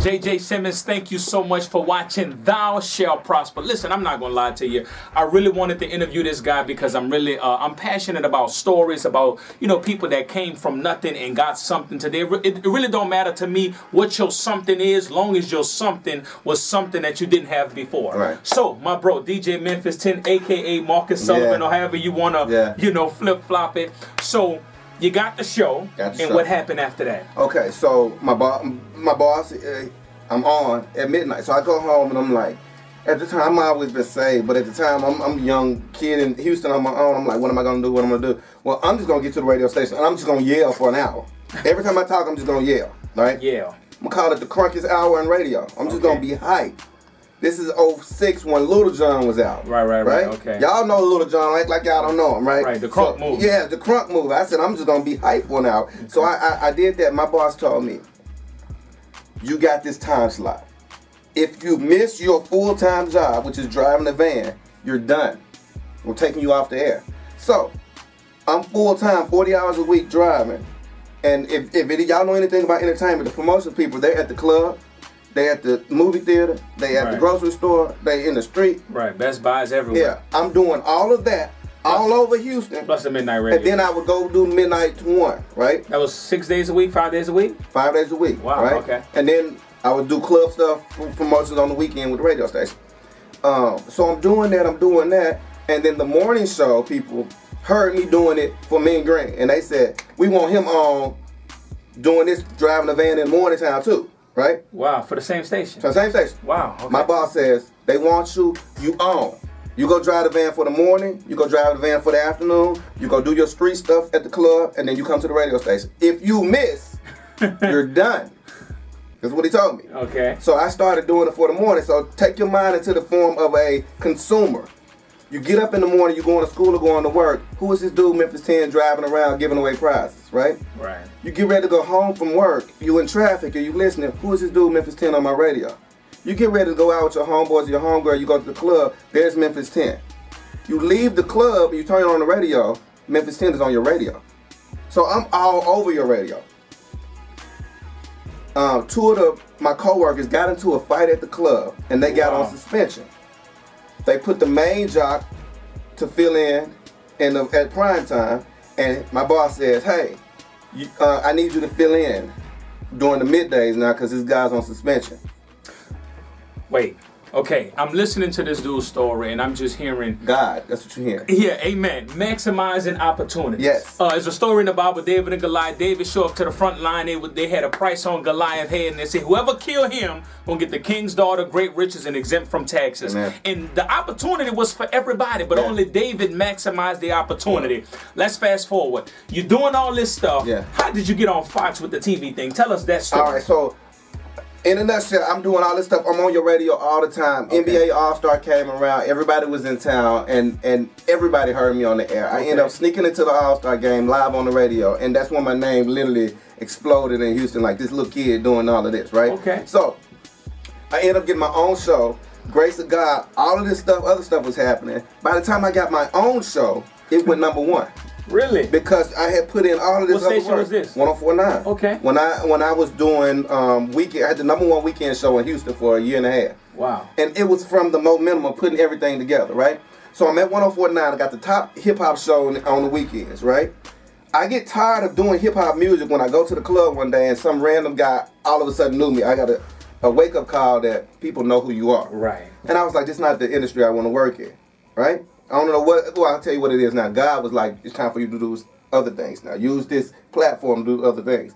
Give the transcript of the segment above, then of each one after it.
J.J.Simmons, thank you so much for watching Thou Shall Prosper. Listen, I'm not going to lie to you. I really wanted to interview this guy because I'm really, I'm passionate about stories, about, you know, people that came from nothing and got something today. It really don't matter to me what your something is, long as your something was something that you didn't have before. Right. So, my bro, DJ Memphis 10, a.k.a. Marcus Sullivan, or however you want to, you know, flip-flop it. So, you got the show, and what happened after that? Okay, so my boss, I'm on at midnight. So I go home and I'm like, at the time I've always been saved, but at the time I'm a young kid in Houston on my own. I'm like, what am I gonna do? What am I gonna do? Well, I'm just gonna get to the radio station and I'm just gonna yell for an hour. Every time I talk, I'm just gonna yell, right? Yeah. I'm gonna call it the crunkiest hour in radio. I'm just gonna be hyped. This is 06 when Little John was out. Right. Okay. Y'all know Little John, like y'all don't know him, right? Right, the crunk move. Yeah, the crunk move. I said, I'm just going to be hyped for an hour. Okay. So I did that. My boss told me, you got this time slot. If you miss your full-time job, which is driving the van, you're done. We're taking you off the air. So, I'm full-time, 40 hours a week driving. And if y'all know anything about entertainment, the promotion people, they're at the club, they at the movie theater, they at the grocery store, they in the street. Right, Best Buys everywhere. Yeah, I'm doing all of that all over Houston. Plus the midnight radio. And then I would go do midnight to 1, right? That was 6 days a week, 5 days a week? 5 days a week, wow, right? Okay. And then I would do club stuff, promotions on the weekend with the radio station. So I'm doing that, and then the morning show people heard me doing it for Mean Green, and they said, we want him on doing this, driving the van in the morning time too. Right? Wow, for the same station. For the same station. Wow. Okay. My boss says, they want you on. You go drive the van for the morning, you go drive the van for the afternoon, you go do your street stuff at the club, and then you come to the radio station. If you miss, you're done. That's what he told me. Okay. So I started doing it for the morning. So take your mind into the form of a consumer. You get up in the morning, you going to school or going to work. Who is this dude, Memphis 10, driving around giving away prizes, right? Right. You get ready to go home from work, you in traffic, or you listening, who is this dude, Memphis 10, on my radio? You get ready to go out with your homeboys or your homegirl, you go to the club, there's Memphis 10. You leave the club, you turn on the radio, Memphis 10 is on your radio. So I'm all over your radio. Two of my coworkers got into a fight at the club, and they got on suspension. They put the main jock to fill in at prime time, and my boss says, hey, I need you to fill in during the middays now because this guy's on suspension. Wait. Okay, I'm listening to this dude's story and I'm just hearing God, that's what you're hearing. Yeah, amen. Maximizing opportunities. Yes. There's a story in the Bible, David and Goliath. David showed up to the front line. They had a price on Goliath's head, and they said, whoever kill him gonna get the king's daughter, great riches, and exempt from taxes. Amen. And the opportunity was for everybody, but only David maximized the opportunity. Let's fast forward. You're doing all this stuff. Yeah. How did you get on Fox with the TV thing? Tell us that story. All right, so in a nutshell, I'm doing all this stuff. I'm on your radio all the time. Okay. NBA All-Star came around. Everybody was in town, and everybody heard me on the air. I ended up sneaking into the All-Star game live on the radio, and that's when my name literally exploded in Houston, like this little kid doing all of this, right? Okay. So I ended up getting my own show. Grace of God, all of this stuff, other stuff was happening. By the time I got my own show, it went #1. Really? Because I had put in all of this other work. What station was this? 104.9. Okay. When I was doing weekend, I had the #1 weekend show in Houston for a year and a half. Wow. And it was from the momentum of putting everything together, right? So I'm at 104.9. I got the top hip hop show on the weekends, right? I get tired of doing hip hop music when I go to the club one day and some random guy all of a sudden knew me. I got a wake up call that people know who you are. Right. And I was like, this is not the industry I want to work in, right? I don't know what, well, I'll tell you what it is now. God was like, it's time for you to do other things now. Use this platform to do other things.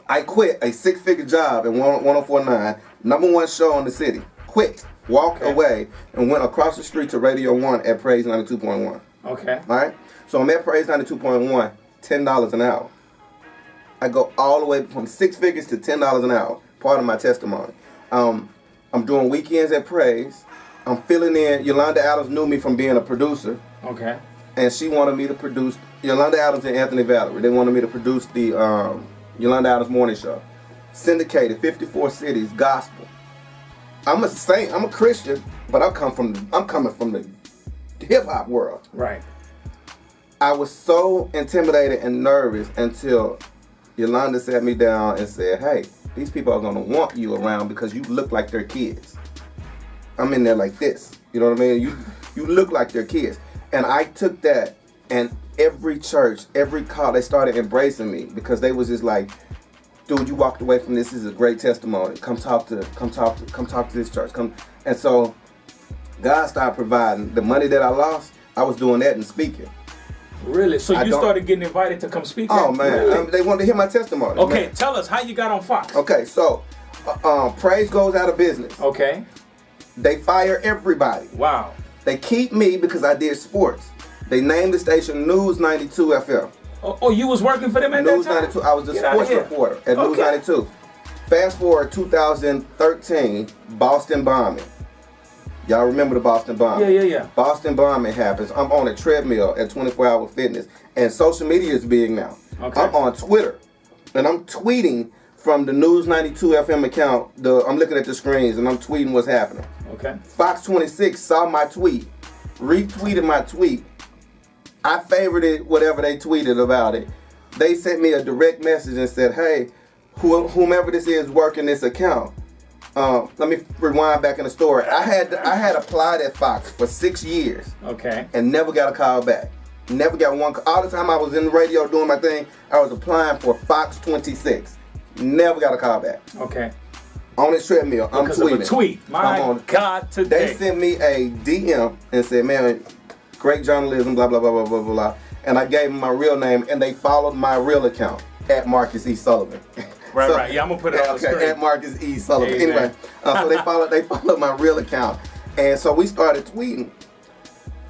I quit a 6-figure job in 104.9, #1 show in the city. Quit, walked away, and went across the street to Radio 1 at Praise 92.1. Okay. All right? So I'm at Praise 92.1, $10 an hour. I go all the way from 6 figures to $10 an hour, part of my testimony. I'm doing weekends at Praise. I'm filling in. Yolanda Adams knew me from being a producer. Okay. And she wanted me to produce, Yolanda Adams and Anthony Valerie, they wanted me to produce the Yolanda Adams Morning Show. Syndicated, 54 cities, gospel. I'm a saint, I'm a Christian, but I'm coming from the hip-hop world. Right. I was so intimidated and nervous until Yolanda sat me down and said, hey, these people are gonna want you around because you look like their kids. I'm in there like this. You know what I mean? You look like their kids. And I took that, and every church, every call, they started embracing me because they was just like, dude, you walked away from this. This is a great testimony. Come talk to this church. Come. And so God started providing the money that I lost. I was doing that and speaking. Really? So you started getting invited to come speak? Oh man, really? They wanted to hear my testimony. Okay, man. Tell us how you got on Fox. Okay, so Praise goes out of business. Okay. They fire everybody. Wow. They keep me because I did sports. They named the station News 92 FM. Oh, you was working for them at News that time? 92. I was the sports reporter at News 92. Fast forward 2013, Boston bombing. Y'all remember the Boston bombing? Yeah. Boston bombing happens. I'm on a treadmill at 24 Hour Fitness, and social media is big now. Okay. I'm on Twitter, and I'm tweeting from the News 92 FM account. I'm looking at the screens, and I'm tweeting what's happening. Okay. Fox 26 saw my tweet, retweeted my tweet. I favorited whatever they tweeted about it. They sent me a direct message and said, hey, whomever this is working this account, let me rewind back in the story. I had applied at Fox for 6 years. Okay. And never got a call back. Never got one. All the time I was in the radio doing my thing, I was applying for Fox 26. Never got a call back. Okay. On this treadmill, I'm tweeting. Of a tweet. My God, today. They sent me a DM and said, man, great journalism, blah, blah, blah, blah, blah, blah. And I gave them my real name, and they followed my real account, at Marcus E. Sullivan. Right. Yeah, I'm going to put it on the screen. At Marcus E. Sullivan. Anyway, so they followed my real account. And so we started tweeting.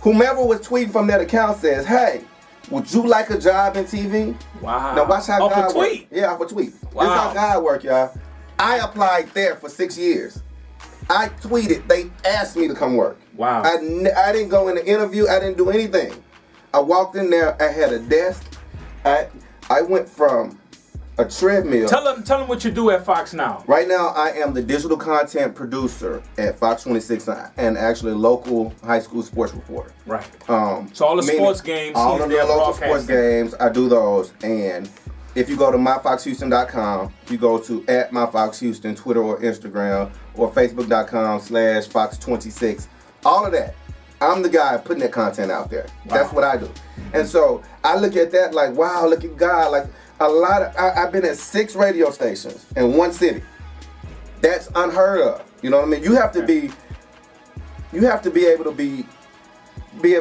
Whomever was tweeting from that account says, hey, would you like a job in TV? Wow. Now watch how God works. Tweet? Yeah, off a tweet. Wow. This is how God work, y'all. I applied there for 6 years. I tweeted. They asked me to come work. Wow. I didn't go in the interview. I didn't do anything. I walked in there. I had a desk. I went from a treadmill. Tell them what you do at Fox now. Right now, I am the digital content producer at Fox 26 and actually local high school sports reporter. Right. So all the sports games, all of the local sports games, I do those. And if you go to myfoxhouston.com, you go to @myfoxhouston, Twitter or Instagram, or facebook.com/fox26. All of that. I'm the guy putting that content out there. Wow. That's what I do. And so I look at that like, wow, look at God. Like I've been at 6 radio stations in one city. That's unheard of. You know what I mean? You have to be able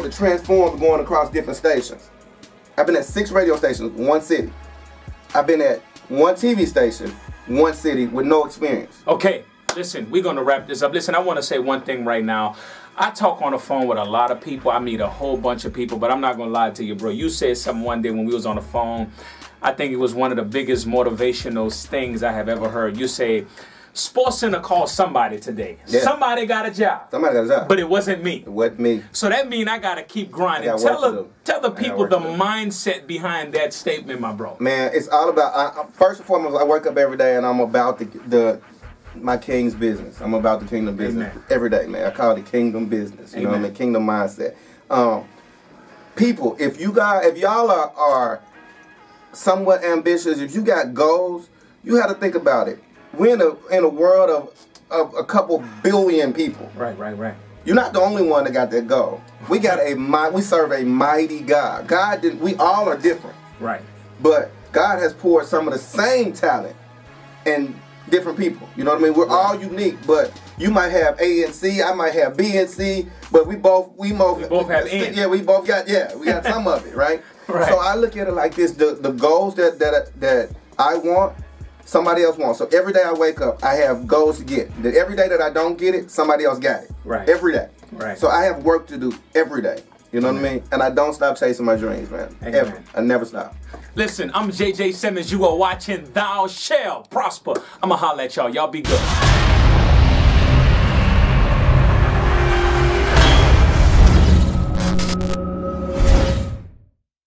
to transform going across different stations. I've been at 6 radio stations, one city. I've been at 1 TV station, 1 city with no experience. Okay, listen, we're going to wrap this up. Listen, I want to say one thing right now. I talk on the phone with a lot of people. I meet a whole bunch of people, but I'm not going to lie to you, bro. You said something one day when we was on the phone. I think it was one of the biggest motivational things I have ever heard. You say, Sports Center called somebody today. Yeah. Somebody got a job. Somebody got a job. But it wasn't me. It wasn't me. So that means I got to keep grinding. Tell the people the mindset behind that statement, my bro. Man, it's all about, first and foremost, I wake up every day and I'm about my king's business. I'm about the kingdom business. Amen. Every day, man. I call it kingdom business. You know what I mean? Kingdom mindset. People, if y'all are somewhat ambitious, if you got goals, you have to think about it. We're in a world of a couple billion people. Right. You're not the only one that got that goal. We serve a mighty God. We all are different. Right. But God has poured some of the same talent in different people. You know what I mean? We're all unique, but you might have A and C, I might have B and C, but we both have N. Yeah, we both got some of it, right? Right. So I look at it like this: the goals that I want, somebody else wants. So every day I wake up, I have goals to get. Every day that I don't get it, somebody else got it. Right. Every day. Right. So I have work to do every day. You know what I mean? And I don't stop chasing my dreams, man. Amen. Ever. I never stop. Listen, I'm J.J.Simmons. You are watching Thou Shall Prosper. I'm going to holler at y'all. Y'all be good.